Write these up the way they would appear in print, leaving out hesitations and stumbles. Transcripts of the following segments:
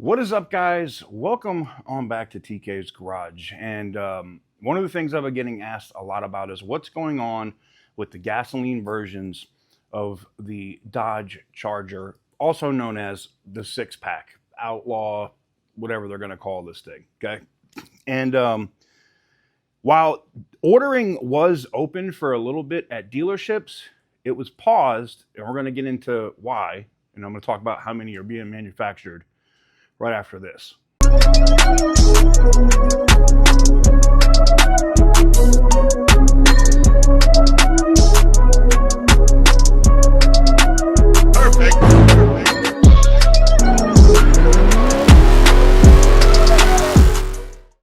What is up, guys? Welcome on back to TK's Garage. And one of the things I've been getting asked a lot about is what's going on with the gasoline versions of the Dodge Charger, also known as the SixPack, Outlaw, whatever they're going to call this thing. Okay. And while ordering was open for a little bit at dealerships, it was paused, and we're going to get into why. And I'm going to talk about how many are being manufactured right after this. Perfect.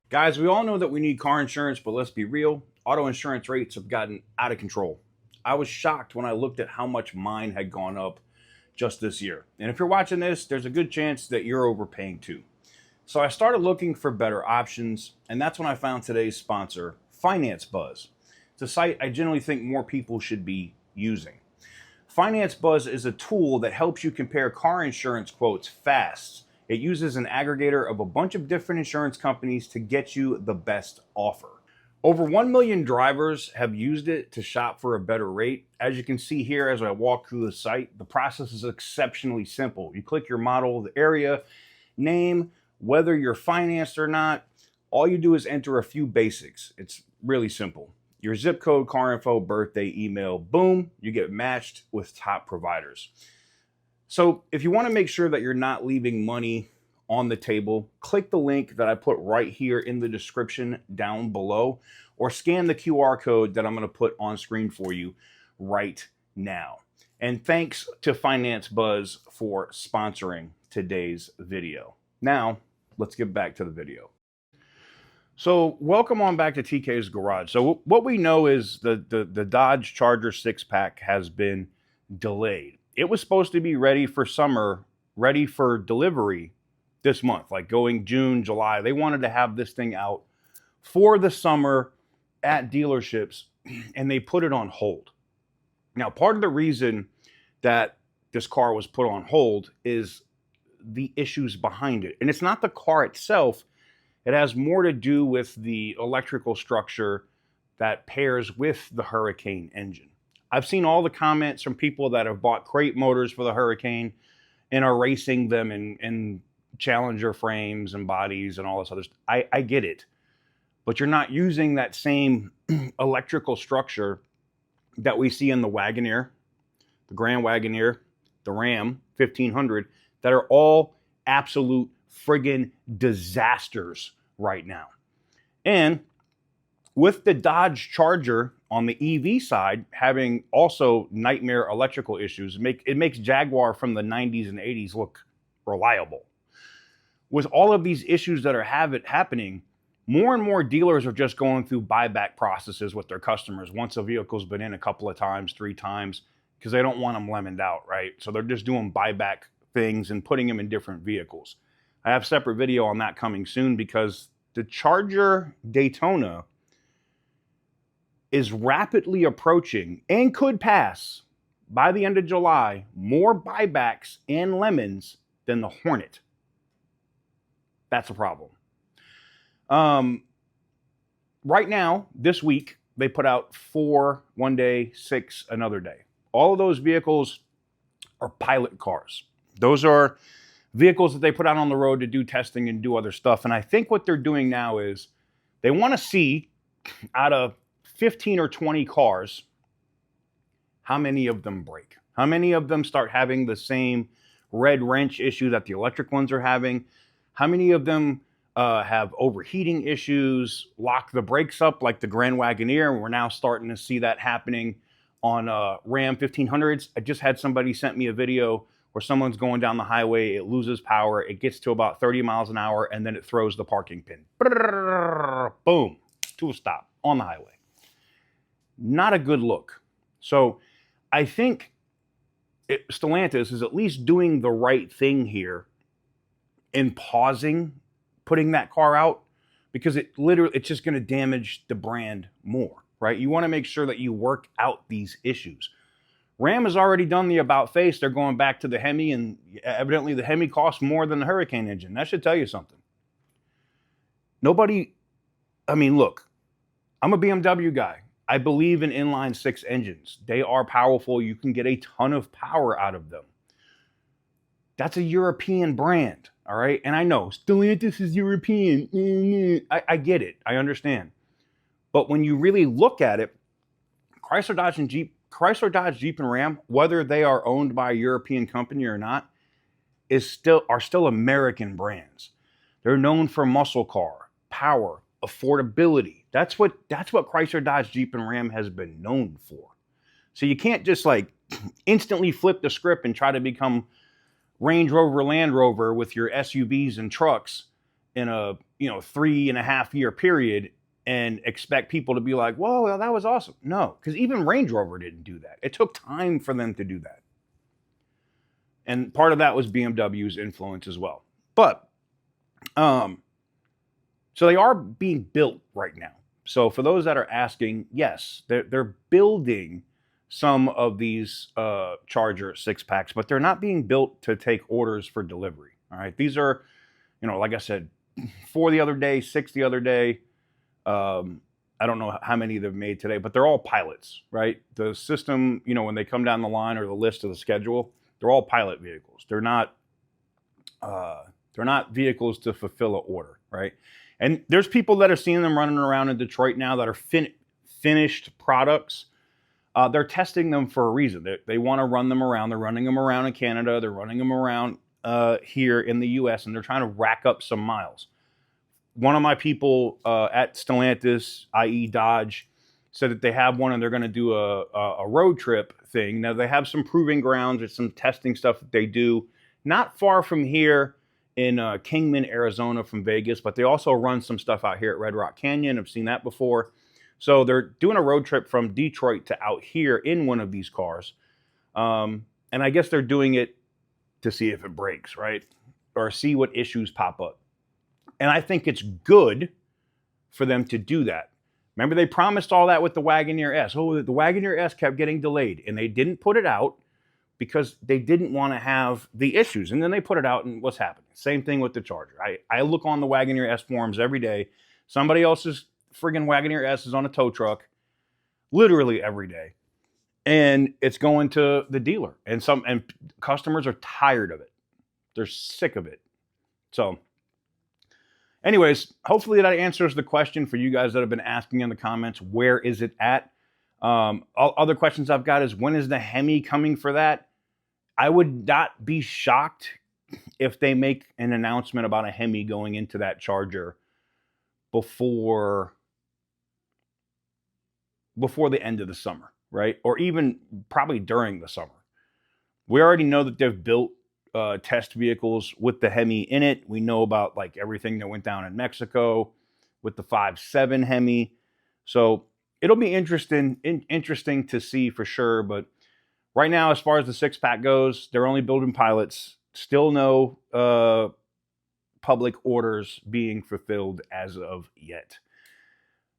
Guys, we all know that we need car insurance, but let's be real, auto insurance rates have gotten out of control. I was shocked when I looked at how much mine had gone up just this year. And if you're watching this, there's a good chance that you're overpaying too. So I started looking for better options, and that's when I found today's sponsor, Finance Buzz. It's a site I generally think more people should be using. Finance Buzz is a tool that helps you compare car insurance quotes fast. It uses an aggregator of a bunch of different insurance companies to get you the best offer. Over 1 million drivers have used it to shop for a better rate. As you can see here as I walk through the site, the process is exceptionally simple. You click your model, the area, name, whether you're financed or not. All you do is enter a few basics. It's really simple. Your zip code, car info, birthday, email, boom, you get matched with top providers. So if you want to make sure that you're not leaving money on the table, click the link that I put right here in the description down below, or scan the QR code that I'm going to put on screen for you right now. And thanks to Finance Buzz for sponsoring today's video. Now, let's get back to the video. So welcome on back to TK's Garage. So what we know is the Dodge Charger 6-pack has been delayed. It was supposed to be ready for summer, ready for delivery this month, like going June, July. They wanted to have this thing out for the summer at dealerships, and they put it on hold. Now, part of the reason that this car was put on hold is the issues behind it. And it's not the car itself. It has more to do with the electrical structure that pairs with the Hurricane engine. I've seen all the comments from people that have bought crate motors for the Hurricane and are racing them in Challenger frames and bodies and all this other stuff. I get it, but you're not using that same electrical structure that we see in the Wagoneer, the Grand Wagoneer, the Ram 1500, that are all absolute friggin' disasters right now. And with the Dodge Charger on the EV side having also nightmare electrical issues, it makes Jaguar from the 90s and 80s look reliable. With all of these issues that are happening, more and more dealers are just going through buyback processes with their customers once a vehicle's been in a couple of times, 3 times, because they don't want them lemoned out, right? So they're just doing buyback things and putting them in different vehicles. I have a separate video on that coming soon because the Charger Daytona is rapidly approaching and could pass by the end of July more buybacks and lemons than the Hornet. That's a problem. Right now, this week, they put out 4 one day, 6 another day. All of those vehicles are pilot cars. Those are vehicles that they put out on the road to do testing and do other stuff. And I think what they're doing now is they want to see out of 15 or 20 cars, how many of them break? How many of them start having the same red wrench issue that the electric ones are having? How many of them have overheating issues, lock the brakes up like the Grand Wagoneer? And we're now starting to see that happening on Ram 1500s. I just had somebody sent me a video where someone's going down the highway, it loses power, it gets to about 30 miles an hour, and then it throws the parking pin. Boom, to a stop on the highway. Not a good look. So I think Stellantis is at least doing the right thing here in pausing putting that car out, because it's just going to damage the brand more, right? You want to make sure that you work out these issues. Ram has already done the about face. They're going back to the Hemi, and evidently the Hemi costs more than the Hurricane engine. That should tell you something. Nobody, I mean, look, I'm a BMW guy. I believe in inline six engines. They are powerful. You can get a ton of power out of them. That's a European brand, all right? And I know, Stellantis is European. I get it. I understand. But when you really look at it, Chrysler, Dodge, Jeep, and Ram, whether they are owned by a European company or not, are still American brands. They're known for muscle car, power, affordability. That's what Chrysler, Dodge, Jeep, and Ram has been known for. So you can't just like instantly flip the script and try to become Range Rover, Land Rover with your SUVs and trucks in a 3.5 year period and expect people to be like, whoa, well, that was awesome. No, because even Range Rover didn't do that. It took time for them to do that. And part of that was BMW's influence as well. But, so they are being built right now. So for those that are asking, yes, they're building some of these Charger 6-packs, but they're not being built to take orders for delivery. All right. These are, like I said, 4 the other day, 6 the other day. I don't know how many they've made today, but they're all pilots, right? The system, when they come down the line or the list of the schedule, they're all pilot vehicles. They're not vehicles to fulfill an order, right? And there's people that have seen them running around in Detroit now that are finished products. They're testing them for a reason. They want to run them around. They're running them around in Canada. They're running them around here in the U.S., and they're trying to rack up some miles. One of my people at Stellantis, i.e. Dodge, said that they have one and they're going to do a road trip thing. Now, they have some proving grounds or some testing stuff that they do not far from here in Kingman, Arizona from Vegas, but they also run some stuff out here at Red Rock Canyon. I've seen that before. So they're doing a road trip from Detroit to out here in one of these cars. And I guess they're doing it to see if it breaks, right? Or see what issues pop up. And I think it's good for them to do that. Remember, they promised all that with the Wagoneer S. Oh, the Wagoneer S kept getting delayed, and they didn't put it out because they didn't want to have the issues. And then they put it out, and what's happening? Same thing with the Charger. I look on the Wagoneer S forums every day. Somebody else's friggin' Wagoneer S is on a tow truck, literally every day. And it's going to the dealer. And customers are tired of it. They're sick of it. So anyways, hopefully that answers the question for you guys that have been asking in the comments, where is it at? Other questions I've got is, when is the Hemi coming for that? I would not be shocked if they make an announcement about a Hemi going into that Charger before the end of the summer, right? Or even probably during the summer. We already know that they've built test vehicles with the Hemi in it. We know about like everything that went down in Mexico with the 5.7 Hemi. So it'll be interesting to see for sure. But right now, as far as the 6-pack goes, they're only building pilots. Still no public orders being fulfilled as of yet.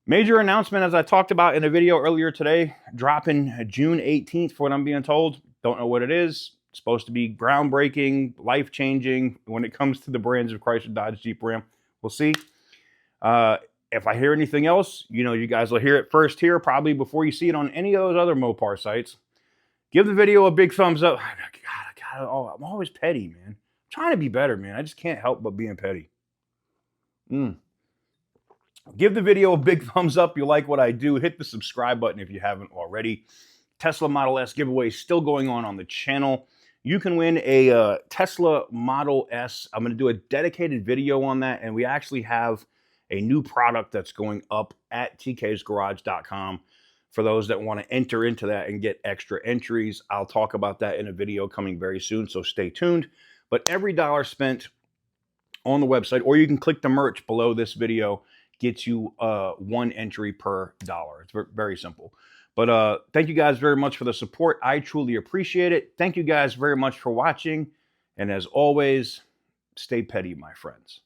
Major announcement, as I talked about in a video earlier today, dropping June 18th for what I'm being told. Don't know what it is. It's supposed to be groundbreaking, life-changing when it comes to the brands of Chrysler, Dodge, Jeep, Ram. We'll see. If I hear anything else, you guys will hear it first here, probably before you see it on any of those other Mopar sites. Give the video a big thumbs up. God, I'm always petty, man. I'm trying to be better, man. I just can't help but being petty. Give the video a big thumbs up. You like what I do. Hit the subscribe button if you haven't already. Tesla Model S giveaway is still going on the channel. You can win a Tesla Model S. I'm going to do a dedicated video on that, and we actually have a new product that's going up at TKsGarage.com for those that want to enter into that and get extra entries. I'll talk about that in a video coming very soon, so stay tuned. But every dollar spent on the website, or you can click the merch below this video, gets you 1 entry per dollar. It's very simple. But thank you guys very much for the support. I truly appreciate it. Thank you guys very much for watching. And as always, stay petty, my friends.